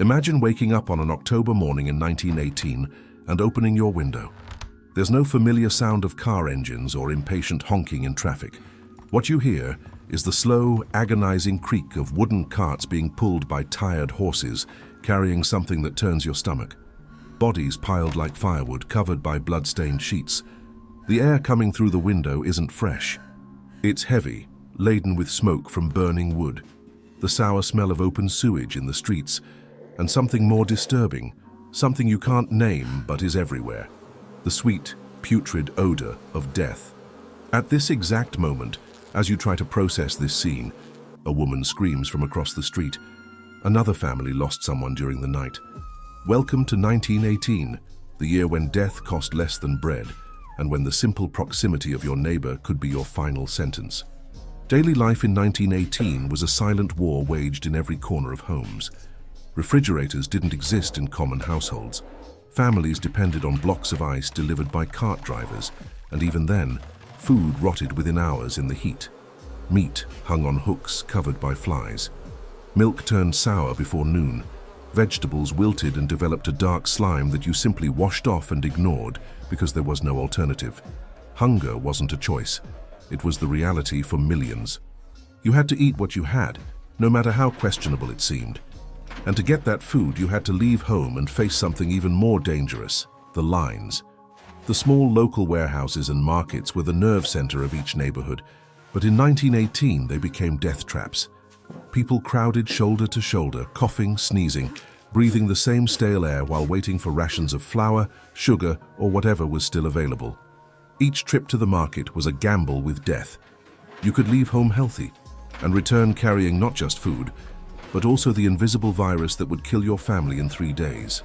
Imagine waking up on an October morning in 1918 and opening your window. There's no familiar sound of car engines or impatient honking in traffic. What you hear is the slow, agonizing creak of wooden carts being pulled by tired horses, carrying something that turns your stomach. Bodies piled like firewood, covered by blood-stained sheets. The air coming through the window isn't fresh. It's heavy, laden with smoke from burning wood, the sour smell of open sewage in the streets, and something more disturbing, something you can't name but is everywhere, the sweet, putrid odor of death. At this exact moment, as you try to process this scene, a woman screams from across the street. Another family lost someone during the night. Welcome to 1918, the year when death cost less than bread, and when the simple proximity of your neighbor could be your final sentence. Daily life in 1918 was a silent war waged in every corner of homes. Refrigerators didn't exist in common households. Families depended on blocks of ice delivered by cart drivers, and even then, food rotted within hours in the heat. Meat hung on hooks covered by flies. Milk turned sour before noon. Vegetables wilted and developed a dark slime that you simply washed off and ignored because there was no alternative. Hunger wasn't a choice. It was the reality for millions. You had to eat what you had, no matter how questionable it seemed. And to get that food, you had to leave home and face something even more dangerous: the lines. The small local warehouses and markets were the nerve center of each neighborhood, but in 1918 they became death traps. People crowded shoulder to shoulder, coughing, sneezing, breathing the same stale air while waiting for rations of flour, sugar, or whatever was still available. Each trip to the market was a gamble with death. You could leave home healthy and return carrying not just food, but also the invisible virus that would kill your family in 3 days.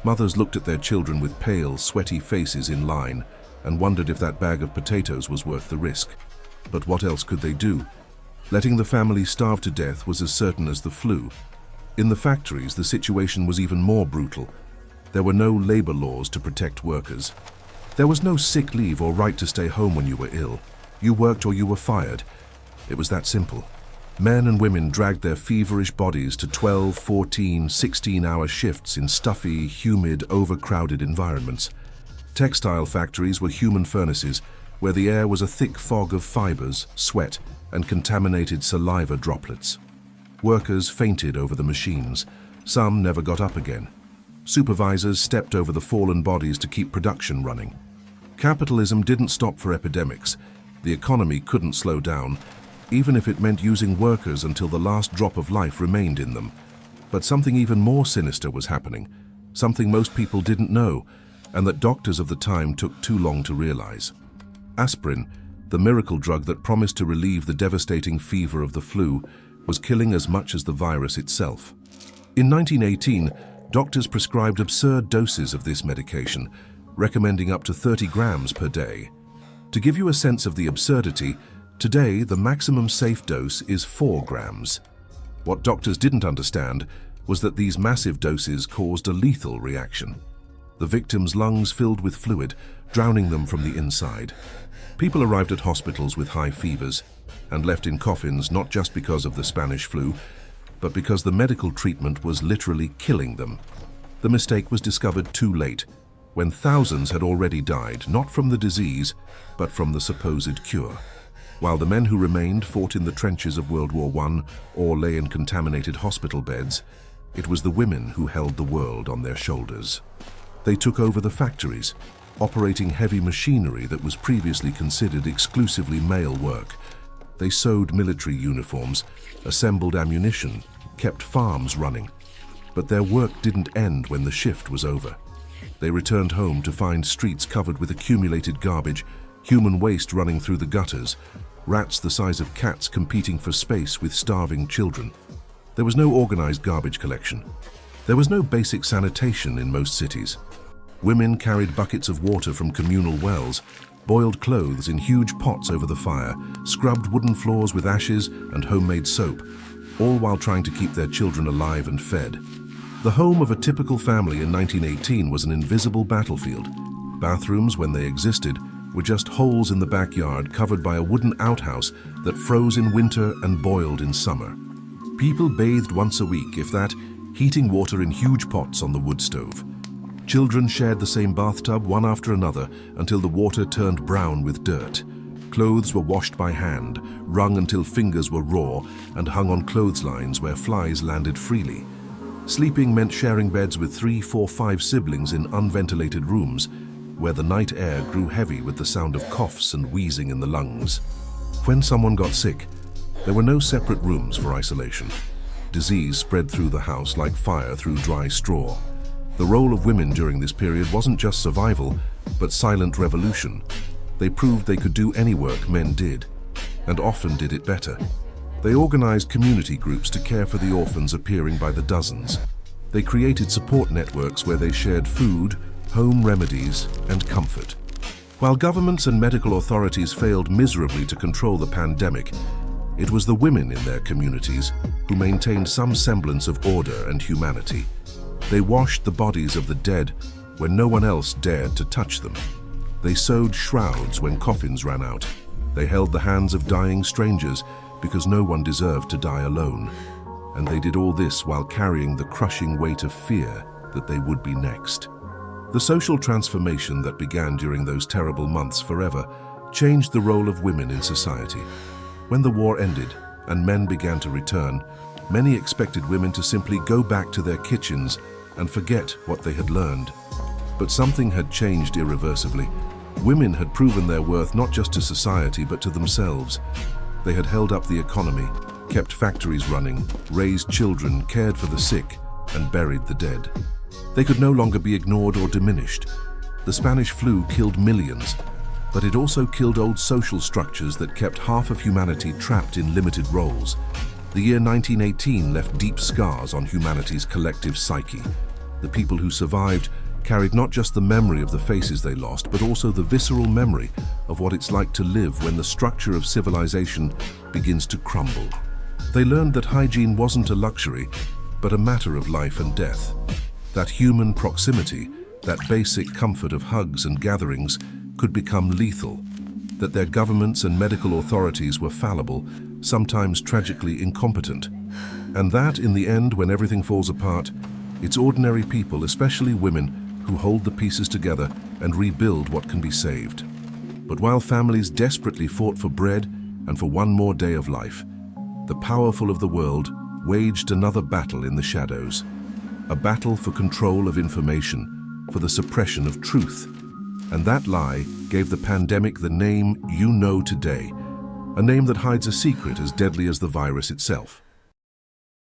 Mothers looked at their children with pale, sweaty faces in line and wondered if that bag of potatoes was worth the risk. But what else could they do? Letting the family starve to death was as certain as the flu. In the factories, the situation was even more brutal. There were no labor laws to protect workers. There was no sick leave or right to stay home when you were ill. You worked or you were fired. It was that simple. Men and women dragged their feverish bodies to 12, 14, 16-hour shifts in stuffy, humid, overcrowded environments. Textile factories were human furnaces, where the air was a thick fog of fibers, sweat, and contaminated saliva droplets. Workers fainted over the machines. Some never got up again. Supervisors stepped over the fallen bodies to keep production running. Capitalism didn't stop for epidemics. The economy couldn't slow down, even if it meant using workers until the last drop of life remained in them. But something even more sinister was happening, something most people didn't know, and that doctors of the time took too long to realize. Aspirin, the miracle drug that promised to relieve the devastating fever of the flu, was killing as much as the virus itself. In 1918, doctors prescribed absurd doses of this medication, recommending up to 30 grams per day. To give you a sense of the absurdity, today the maximum safe dose is 4 grams. What doctors didn't understand was that these massive doses caused a lethal reaction. The victims' lungs filled with fluid, drowning them from the inside. People arrived at hospitals with high fevers and left in coffins not just because of the Spanish flu, but because the medical treatment was literally killing them. The mistake was discovered too late, when thousands had already died, not from the disease, but from the supposed cure. While the men who remained fought in the trenches of World War I or lay in contaminated hospital beds, it was the women who held the world on their shoulders. They took over the factories, operating heavy machinery that was previously considered exclusively male work. They sewed military uniforms, assembled ammunition, kept farms running. But their work didn't end when the shift was over. They returned home to find streets covered with accumulated garbage, human waste running through the gutters, rats the size of cats competing for space with starving children. There was no organized garbage collection. There was no basic sanitation in most cities. Women carried buckets of water from communal wells, boiled clothes in huge pots over the fire, scrubbed wooden floors with ashes and homemade soap, all while trying to keep their children alive and fed. The home of a typical family in 1918 was an invisible battlefield. Bathrooms, when they existed, were just holes in the backyard covered by a wooden outhouse that froze in winter and boiled in summer. People bathed once a week, if that, heating water in huge pots on the wood stove. Children shared the same bathtub one after another until the water turned brown with dirt. Clothes were washed by hand, wrung until fingers were raw, and hung on clotheslines where flies landed freely. Sleeping meant sharing beds with 3, 4, 5 siblings in unventilated rooms, where the night air grew heavy with the sound of coughs and wheezing in the lungs. When someone got sick, there were no separate rooms for isolation. Disease spread through the house like fire through dry straw. The role of women during this period wasn't just survival, but silent revolution. They proved they could do any work men did, and often did it better. They organized community groups to care for the orphans appearing by the dozens. They created support networks where they shared food, home remedies, and comfort. While governments and medical authorities failed miserably to control the pandemic, it was the women in their communities who maintained some semblance of order and humanity. They washed the bodies of the dead when no one else dared to touch them. They sewed shrouds when coffins ran out. They held the hands of dying strangers because no one deserved to die alone. And they did all this while carrying the crushing weight of fear that they would be next. The social transformation that began during those terrible months forever changed the role of women in society. When the war ended and men began to return, many expected women to simply go back to their kitchens and forget what they had learned. But something had changed irreversibly. Women had proven their worth not just to society but to themselves. They had held up the economy, kept factories running, raised children, cared for the sick, and buried the dead. They could no longer be ignored or diminished. The Spanish flu killed millions, but it also killed old social structures that kept half of humanity trapped in limited roles. The year 1918 left deep scars on humanity's collective psyche. The people who survived carried not just the memory of the faces they lost, but also the visceral memory of what it's like to live when the structure of civilization begins to crumble. They learned that hygiene wasn't a luxury, but a matter of life and death. That human proximity, that basic comfort of hugs and gatherings, could become lethal. That their governments and medical authorities were fallible, sometimes tragically incompetent. And that, in the end, when everything falls apart, it's ordinary people, especially women, who hold the pieces together and rebuild what can be saved. But while families desperately fought for bread and for one more day of life, the powerful of the world waged another battle in the shadows. A battle for control of information, for the suppression of truth. And that lie gave the pandemic the name you know today, a name that hides a secret as deadly as the virus itself.